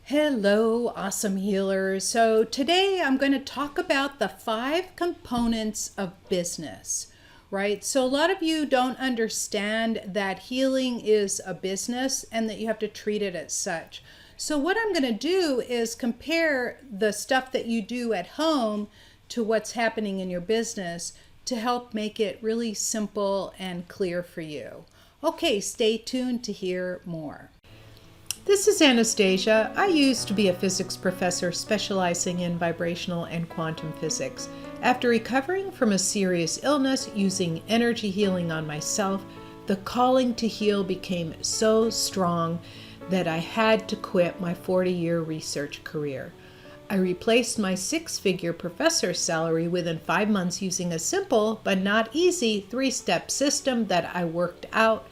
Hello, awesome healers. So today I'm going to talk about the 5 components of business, right? So a lot of you don't understand that healing is a business and that you have to treat it as such. So what I'm going to do is compare the stuff that you do at home to what's happening in your business to help make it really simple and clear for you. Okay, stay tuned to hear more. This is Anastasia. I used to be a physics professor specializing in vibrational and quantum physics. After recovering from a serious illness using energy healing on myself, the calling to heal became so strong that I had to quit my 40-year research career. I replaced my 6-figure professor salary within 5 months using a simple but not easy 3-step system that I worked out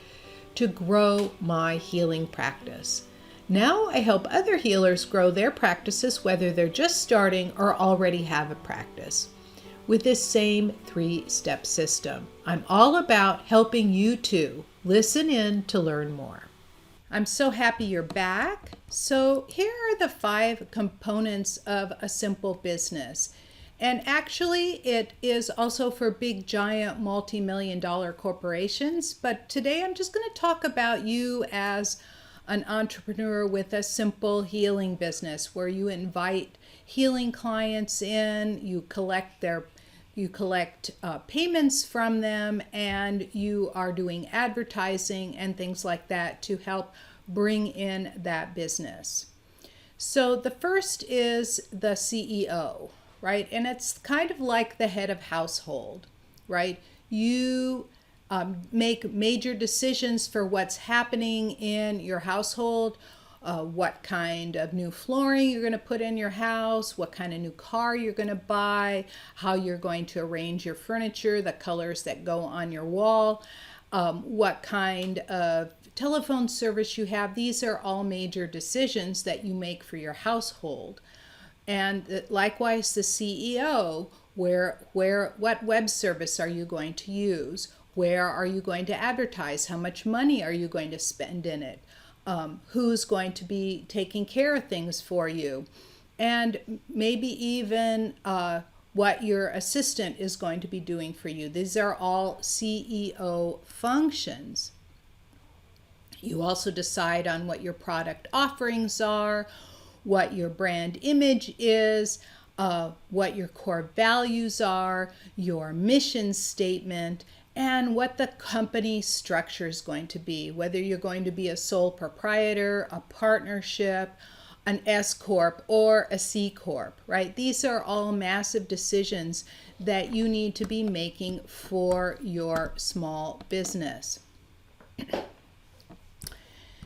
to grow my healing practice. Now I help other healers grow their practices, whether they're just starting or already have a practice, with this same 3-step system. I'm all about helping you too. Listen in to learn more. I'm so happy you're back. So here are the 5 components of a simple business. And actually, it is also for big, giant, multi-million-dollar corporations. But today I'm just going to talk about you as an entrepreneur with a simple healing business where you invite healing clients in, you collect payments from them, and you are doing advertising and things like that to help bring in that business. So the first is the CEO, right? And it's kind of like the head of household, right? You make major decisions for what's happening in your household, what kind of new flooring you're going to put in your house, what kind of new car you're going to buy, how you're going to arrange your furniture, the colors that go on your wall, what kind of telephone service you have. These are all major decisions that you make for your household. And likewise, the CEO, what web service are you going to use? Where are you going to advertise? How much money are you going to spend in it? Who's going to be taking care of things for you? And maybe even what your assistant is going to be doing for you. These are all CEO functions. You also decide on what your product offerings are, what your brand image is, what your core values are, your mission statement, and what the company structure is going to be, whether you're going to be a sole proprietor, a partnership, an S Corp, or a C Corp, right? These are all massive decisions that you need to be making for your small business.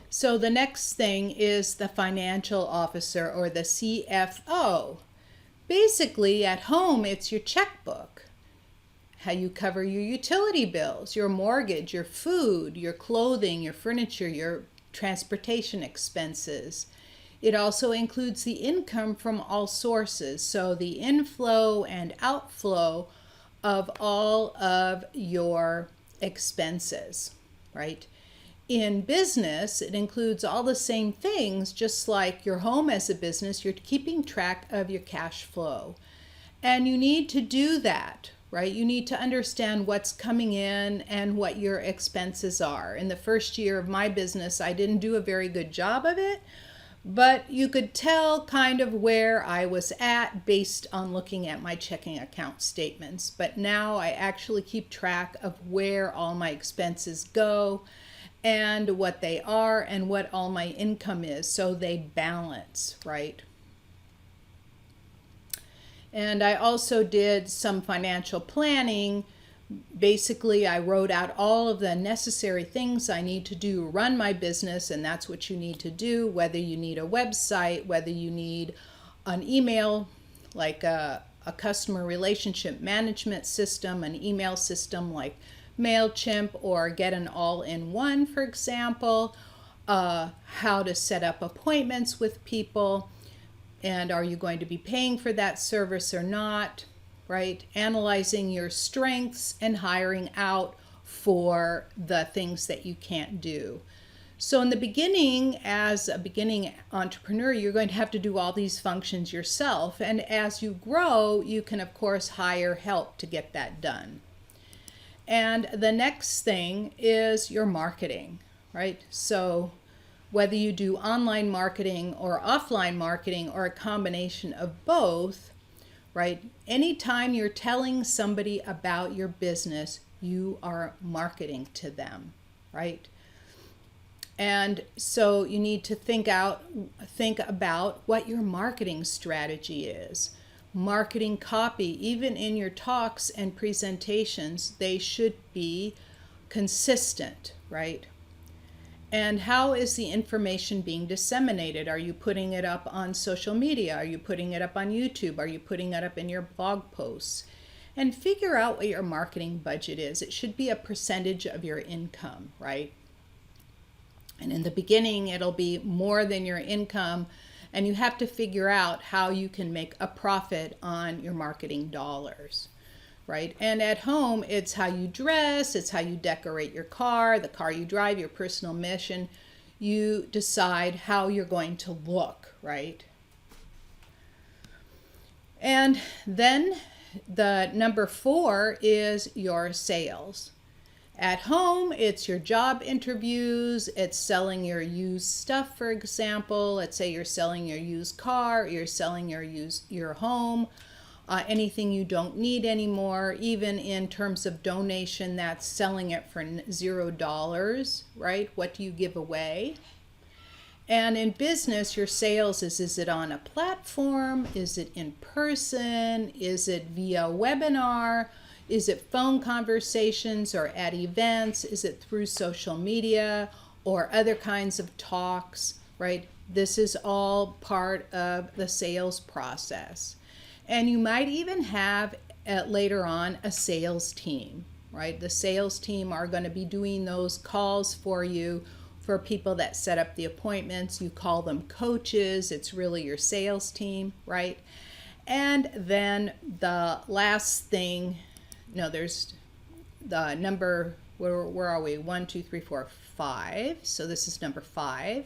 So the next thing is the financial officer, or the CFO. Basically, at home, it's your checkbook. How you cover your utility bills, your mortgage, your food, your clothing, your furniture, your transportation expenses. It also includes the income from all sources, so the inflow and outflow of all of your expenses, right? In business, it includes all the same things, just like your home as a business, you're keeping track of your cash flow. And you need to do that, right? You need to understand what's coming in and what your expenses are. In the first year of my business, I didn't do a very good job of it, but you could tell kind of where I was at based on looking at my checking account statements. But now I actually keep track of where all my expenses go and what they are and what all my income is, so they balance, right? And I also did some financial planning. Basically, I wrote out all of the necessary things I need to do to run my business, and that's what you need to do, whether you need a website, whether you need an email, like a customer relationship management system, an email system like MailChimp, or get an all-in-one, for example, how to set up appointments with people, and are you going to be paying for that service or not, right? Analyzing your strengths and hiring out for the things that you can't do. So in the beginning, as a beginning entrepreneur, you're going to have to do all these functions yourself. And as you grow, you can, of course, hire help to get that done. And the next thing is your marketing, right? So whether you do online marketing or offline marketing or a combination of both, right? Anytime you're telling somebody about your business, you are marketing to them, right? And so you need to think about what your marketing strategy is. Marketing copy, even in your talks and presentations, they should be consistent, right? And how is the information being disseminated? Are you putting it up on social media? Are you putting it up on YouTube? Are you putting it up in your blog posts? And figure out what your marketing budget is. It should be a percentage of your income, right? And in the beginning, it'll be more than your income, and you have to figure out how you can make a profit on your marketing dollars, right? And at home, it's how you dress, it's how you decorate your car, the car you drive, your personal mission. You decide how you're going to look, right? And then the number 4 is your sales. At home, it's your job interviews, it's selling your used stuff, for example. Let's say you're selling your used car, you're selling your home, anything you don't need anymore. Even in terms of donation, that's selling it for $0, right? What do you give away? And in business, your sales is it on a platform? Is it in person? Is it via webinar? Is it phone conversations or at events? Is it through social media or other kinds of talks, right? This is all part of the sales process. And you might even have later on a sales team, right? The sales team are going to be doing those calls for you for people that set up the appointments. You call them coaches. It's really your sales team, right? And then the last thing, no, there's the number, where are we? 1, 2, 3, 4, 5. So this is number 5.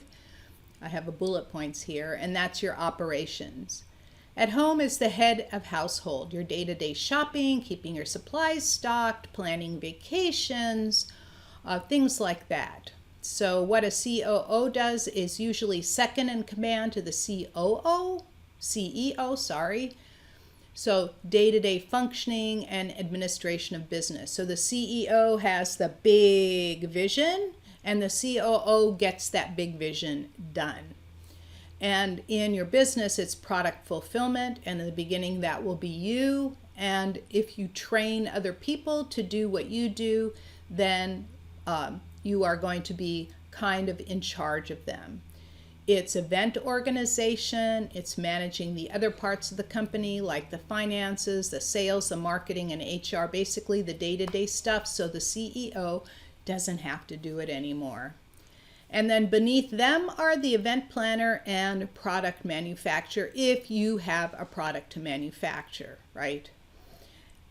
I have a bullet points here, and that's your operations. At home is the head of household, your day-to-day shopping, keeping your supplies stocked, planning vacations, things like that. So what a COO does is usually second in command to the CEO, sorry. So day-to-day functioning and administration of business. So the CEO has the big vision, and the COO gets that big vision done. And in your business, it's product fulfillment, and in the beginning, that will be you. And if you train other people to do what you do, then you are going to be kind of in charge of them. It's event organization, it's managing the other parts of the company like the finances, the sales, the marketing, and HR, basically the day-to-day stuff, so the CEO doesn't have to do it anymore. And then beneath them are the event planner and product manufacturer, if you have a product to manufacture, right?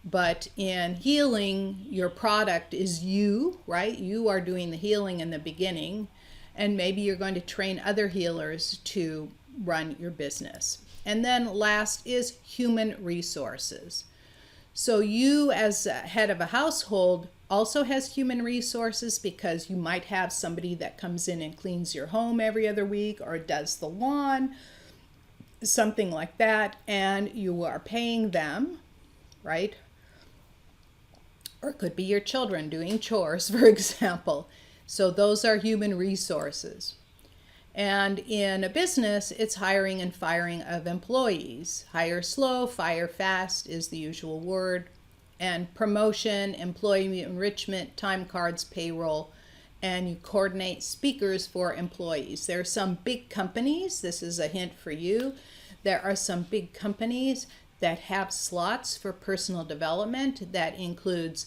But in healing, your product is you, right? You are doing the healing in the beginning, and maybe you're going to train other healers to run your business. And then last is human resources. So you, as a head of a household, also has human resources, because you might have somebody that comes in and cleans your home every other week or does the lawn, something like that, and you are paying them, right? Or it could be your children doing chores, for example. So those are human resources. And in a business, it's hiring and firing of employees. Hire slow, fire fast is the usual word. And promotion, employee enrichment, time cards, payroll, and you coordinate speakers for employees. There are some big companies, this is a hint for you, there are some big companies that have slots for personal development. That includes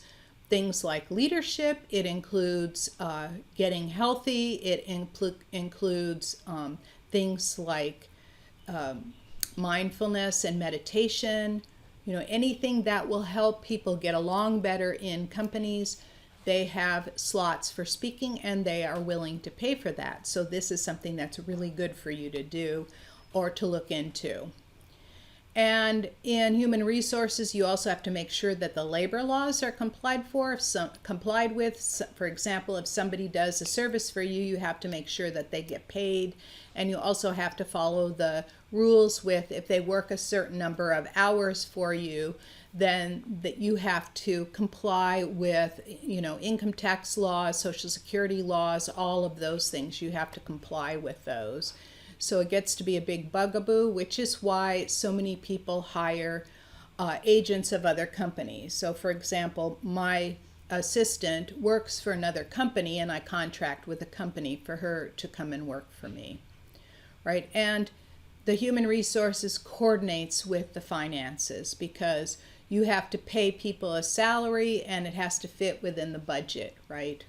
things like leadership, it includes getting healthy, it includes things like mindfulness and meditation, anything that will help people get along better in companies. they have slots for speaking and they are willing to pay for that. So this is something that's really good for you to do or to look into. And in human resources, you also have to make sure that the labor laws are complied with. For example, if somebody does a service for you, you have to make sure that they get paid. And you also have to follow the rules with, if they work a certain number of hours for you, then that you have to comply with, income tax laws, Social Security laws, all of those things. You have to comply with those. So it gets to be a big bugaboo, which is why so many people hire agents of other companies. So for example, my assistant works for another company and I contract with a company for her to come and work for me, right? And the human resources coordinates with the finances because you have to pay people a salary and it has to fit within the budget, right?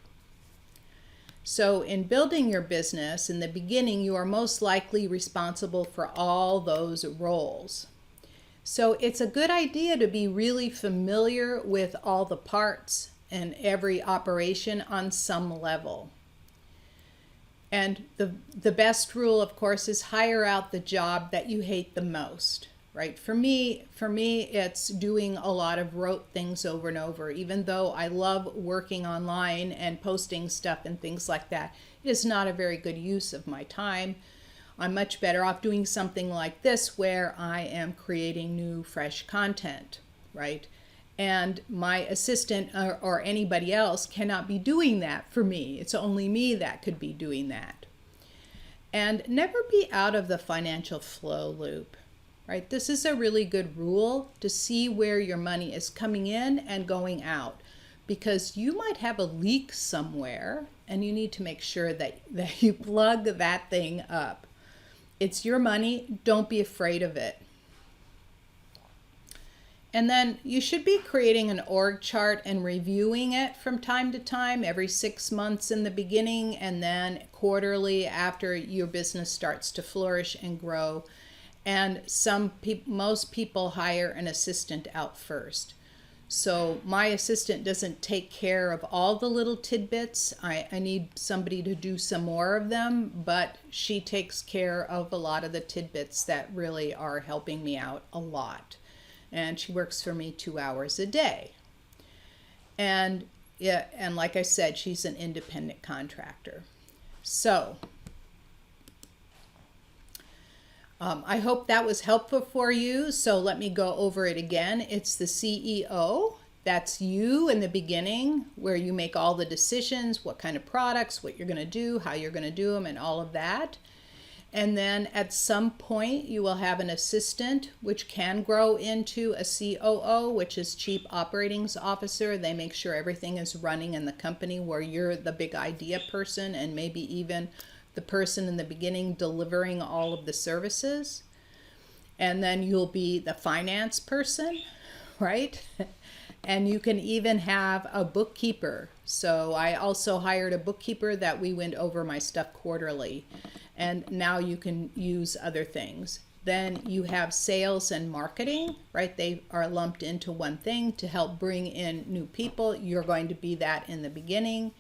So in building your business, in the beginning, you are most likely responsible for all those roles. So it's a good idea to be really familiar with all the parts and every operation on some level. And the best rule, of course, is hire out the job that you hate the most. Right? For me, it's doing a lot of rote things over and over. Even though I love working online and posting stuff and things like that, it is not a very good use of my time. I'm much better off doing something like this where I am creating new, fresh content, right? And my assistant or anybody else cannot be doing that for me. It's only me that could be doing that. And never be out of the financial flow loop. Right? This is a really good rule to see where your money is coming in and going out, because you might have a leak somewhere and you need to make sure that you plug that thing up. It's your money. Don't be afraid of it. And then you should be creating an org chart and reviewing it from time to time, every 6 months in the beginning, and then quarterly after your business starts to flourish and grow. And most people hire an assistant out first. So my assistant doesn't take care of all the little tidbits. I need somebody to do some more of them, but she takes care of a lot of the tidbits that really are helping me out a lot. And she works for me 2 hours a day. And like I said, she's an independent contractor. So I hope that was helpful for you. So let me go over it again. It's the CEO. That's you in the beginning, where you make all the decisions, what kind of products, what you're going to do, how you're going to do them, and all of that. And then at some point, you will have an assistant, which can grow into a COO, which is Chief Operating Officer. They make sure everything is running in the company, where you're the big idea person and maybe even the person in the beginning delivering all of the services. And then you'll be the finance person, right? And you can even have a bookkeeper. So I also hired a bookkeeper that we went over my stuff quarterly. And now you can use other things. Then you have sales and marketing, right? They are lumped into one thing to help bring in new people. You're going to be that in the beginning.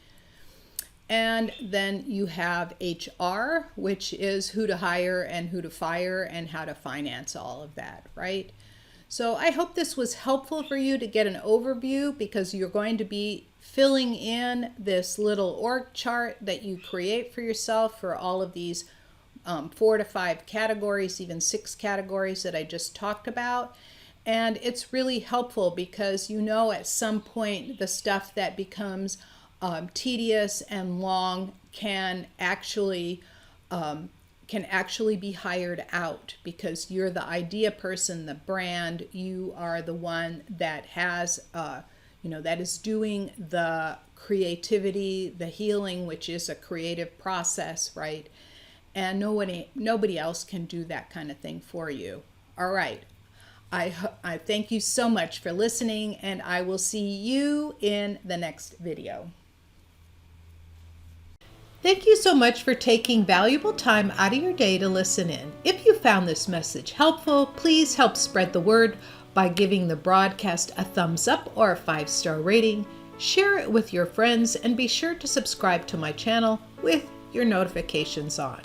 And then you have HR, which is who to hire and who to fire and how to finance all of that, right? So I hope this was helpful for you to get an overview, because you're going to be filling in this little org chart that you create for yourself for all of these 4 to 5 categories, even 6 categories that I just talked about. And it's really helpful because at some point the stuff that becomes tedious and long can actually be hired out, because you're the idea person, the brand. You are the one that has, that is doing the creativity, the healing, which is a creative process, right? And nobody else can do that kind of thing for you. All right. I thank you so much for listening, and I will see you in the next video. Thank you so much for taking valuable time out of your day to listen in. If you found this message helpful, please help spread the word by giving the broadcast a thumbs up or a 5-star rating. share it with your friends, and be sure to subscribe to my channel with your notifications on.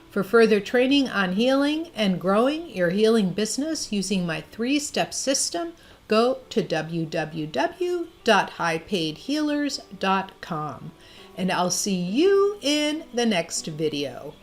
For further training on healing and growing your healing business using my 3-step system, go to www.highpaidhealers.com. And I'll see you in the next video.